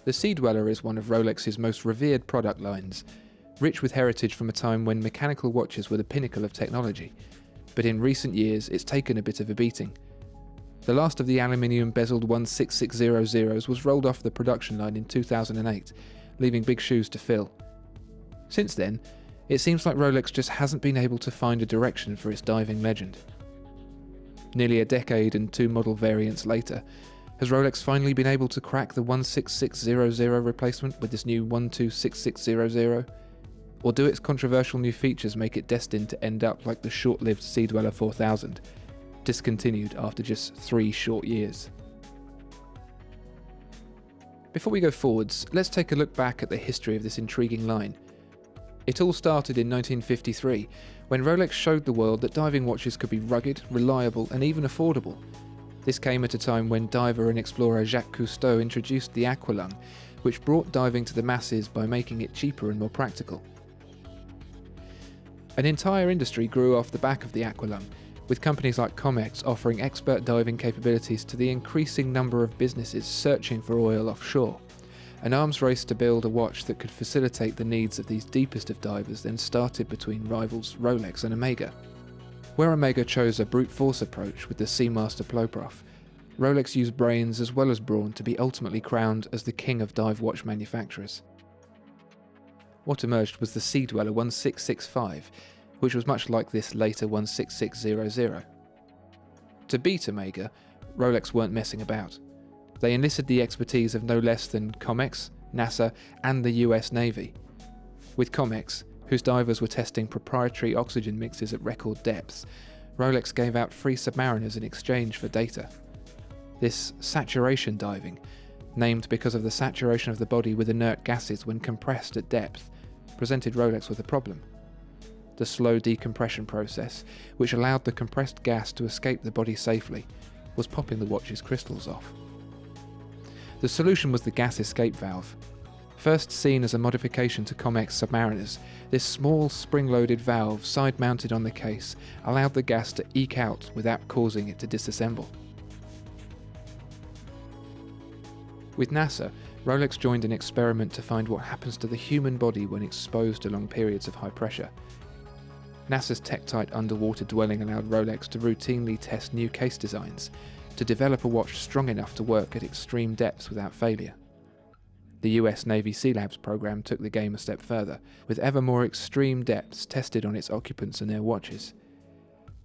The Sea-Dweller is one of Rolex's most revered product lines, rich with heritage from a time when mechanical watches were the pinnacle of technology, but in recent years it's taken a bit of a beating. The last of the aluminium bezeled 16600s was rolled off the production line in 2008, leaving big shoes to fill. Since then, it seems like Rolex just hasn't been able to find a direction for its diving legend. Nearly a decade and 2 model variants later, has Rolex finally been able to crack the 16600 replacement with this new 126600? Or do its controversial new features make it destined to end up like the short-lived Sea-Dweller 4000, discontinued after just 3 short years? Before we go forwards, let's take a look back at the history of this intriguing line. It all started in 1953, when Rolex showed the world that diving watches could be rugged, reliable, and even affordable. This came at a time when diver and explorer Jacques Cousteau introduced the aqualung, which brought diving to the masses by making it cheaper and more practical. An entire industry grew off the back of the aqualung, with companies like Comex offering expert diving capabilities to the increasing number of businesses searching for oil offshore. An arms race to build a watch that could facilitate the needs of these deepest of divers then started between rivals Rolex and Omega. Where Omega chose a brute force approach with the Seamaster Ploprof, Rolex used brains as well as brawn to be ultimately crowned as the king of dive watch manufacturers. What emerged was the Sea-Dweller 1665, which was much like this later 16600. To beat Omega, Rolex weren't messing about. They enlisted the expertise of no less than Comex, NASA, and the US Navy. With Comex, whose divers were testing proprietary oxygen mixes at record depths, Rolex gave out free submariners in exchange for data. This saturation diving, named because of the saturation of the body with inert gases when compressed at depth, presented Rolex with a problem. The slow decompression process, which allowed the compressed gas to escape the body safely, was popping the watch's crystals off. The solution was the gas escape valve. First seen as a modification to Comex submariners, this small spring-loaded valve side-mounted on the case allowed the gas to eke out without causing it to disassemble. With NASA, Rolex joined an experiment to find what happens to the human body when exposed to long periods of high pressure. NASA's tech-tight underwater dwelling allowed Rolex to routinely test new case designs, to develop a watch strong enough to work at extreme depths without failure. The US Navy Sea Labs program took the game a step further, with ever more extreme depths tested on its occupants and their watches.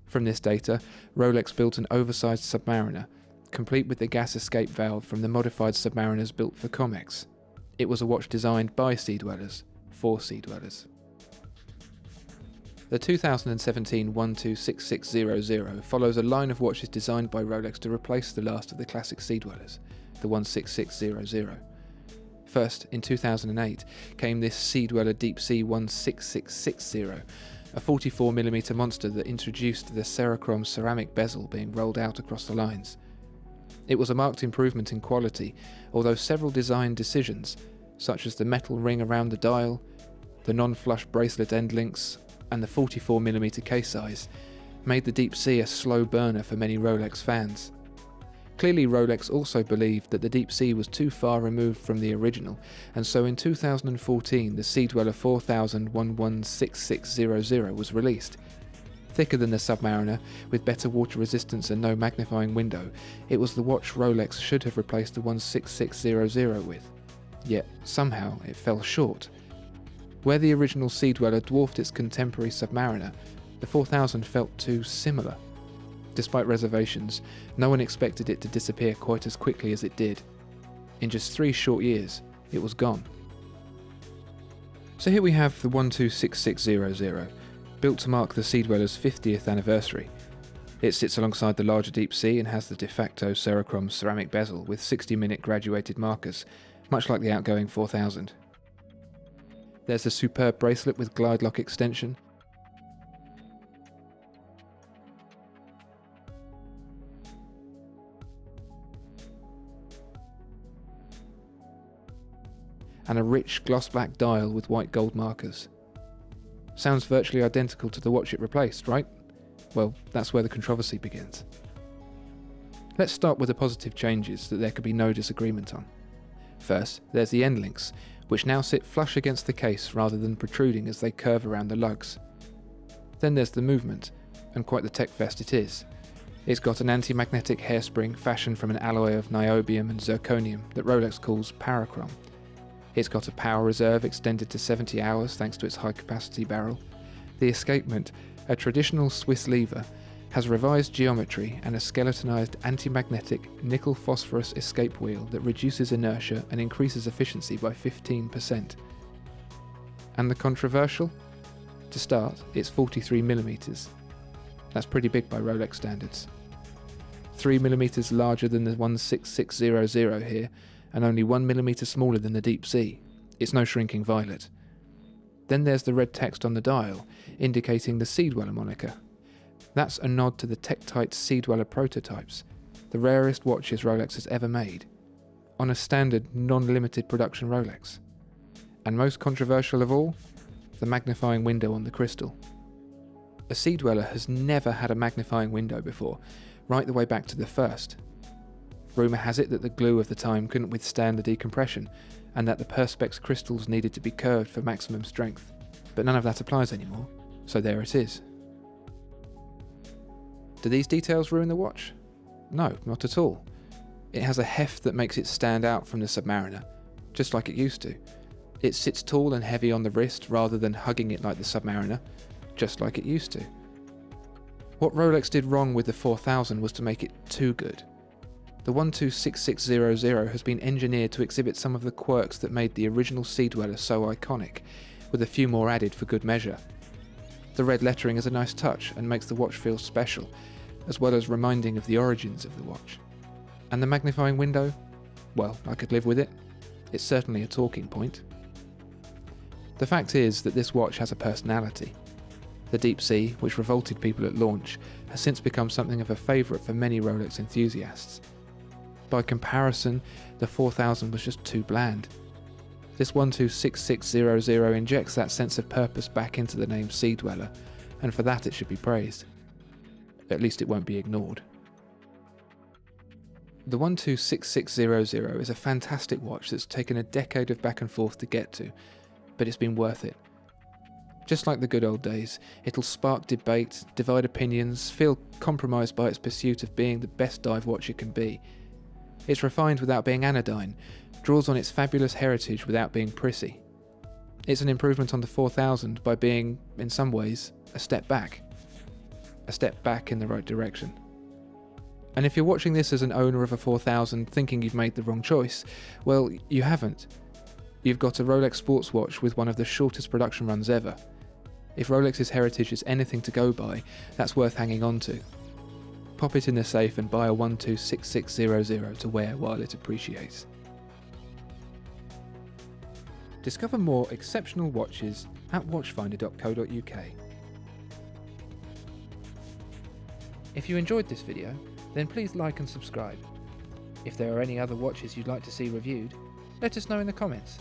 From this data, Rolex built an oversized submariner, complete with the gas escape valve from the modified submariners built for Comex. It was a watch designed by Sea-Dwellers, for Sea-Dwellers. The 2017 126600 follows a line of watches designed by Rolex to replace the last of the classic Sea-Dwellers, the 16600. First, in 2008, came this Sea-Dweller Deep Sea 16660, a 44mm monster that introduced the Cerachrom ceramic bezel being rolled out across the lines. It was a marked improvement in quality, although several design decisions, such as the metal ring around the dial, the non-flush bracelet end links, and the 44mm case size, made the Deep Sea a slow burner for many Rolex fans. Clearly, Rolex also believed that the Deep Sea was too far removed from the original, and so in 2014 the Sea-Dweller 4000 116600 was released. Thicker than the Submariner, with better water resistance and no magnifying window, it was the watch Rolex should have replaced the 16600 with. Yet, somehow, it fell short. Where the original Sea-Dweller dwarfed its contemporary Submariner, the 4000 felt too similar. Despite reservations, no one expected it to disappear quite as quickly as it did. In just 3 short years, it was gone. So here we have the 126600, built to mark the Sea-Dweller's 50th anniversary. It sits alongside the larger Deep Sea and has the de facto Cerachrom ceramic bezel with 60-minute graduated markers, much like the outgoing 4000. There's a superb bracelet with glide lock extension, and a rich gloss black dial with white gold markers. Sounds virtually identical to the watch it replaced, right? Well, that's where the controversy begins. Let's start with the positive changes that there could be no disagreement on. First, there's the end links, which now sit flush against the case rather than protruding as they curve around the lugs. Then there's the movement, and quite the tech fest it is. It's got an anti-magnetic hairspring fashioned from an alloy of niobium and zirconium that Rolex calls Parachrom. It's got a power reserve extended to 70 hours thanks to its high-capacity barrel. The escapement, a traditional Swiss lever, has revised geometry and a skeletonized anti-magnetic nickel-phosphorus escape wheel that reduces inertia and increases efficiency by 15%. And the controversial? To start, it's 43mm. That's pretty big by Rolex standards. 3mm larger than the 16600 here, and only 1mm smaller than the Deep Sea. It's no shrinking violet. Then there's the red text on the dial, indicating the Sea-Dweller moniker. That's a nod to the tech-tight Sea-Dweller prototypes, the rarest watches Rolex has ever made, on a standard non-limited production Rolex. And most controversial of all, the magnifying window on the crystal. A Sea-Dweller has never had a magnifying window before, right the way back to the first. Rumour has it that the glue of the time couldn't withstand the decompression, and that the Perspex crystals needed to be curved for maximum strength. But none of that applies anymore, so there it is. Do these details ruin the watch? No, not at all. It has a heft that makes it stand out from the Submariner, just like it used to. It sits tall and heavy on the wrist rather than hugging it like the Submariner, just like it used to. What Rolex did wrong with the 4000 was to make it too good. The 126600 has been engineered to exhibit some of the quirks that made the original Sea-Dweller so iconic, with a few more added for good measure. The red lettering is a nice touch and makes the watch feel special, as well as reminding of the origins of the watch. And the magnifying window? Well, I could live with it. It's certainly a talking point. The fact is that this watch has a personality. The Deep Sea, which revolted people at launch, has since become something of a favourite for many Rolex enthusiasts. By comparison, the 4000 was just too bland. This 126600 injects that sense of purpose back into the name Sea-Dweller, and for that it should be praised. At least it won't be ignored. The 126600 is a fantastic watch that's taken a decade of back and forth to get to, but it's been worth it. Just like the good old days, it'll spark debate, divide opinions, feel compromised by its pursuit of being the best dive watch it can be. It's refined without being anodyne, draws on its fabulous heritage without being prissy. It's an improvement on the 4000 by being, in some ways, a step back. A step back in the right direction. And if you're watching this as an owner of a 4000 thinking you've made the wrong choice, well, you haven't. You've got a Rolex sports watch with one of the shortest production runs ever. If Rolex's heritage is anything to go by, that's worth hanging on to. Pop it in the safe and buy a 126600 to wear while it appreciates. Discover more exceptional watches at watchfinder.co.uk. If you enjoyed this video, then please like and subscribe. If there are any other watches you'd like to see reviewed, let us know in the comments.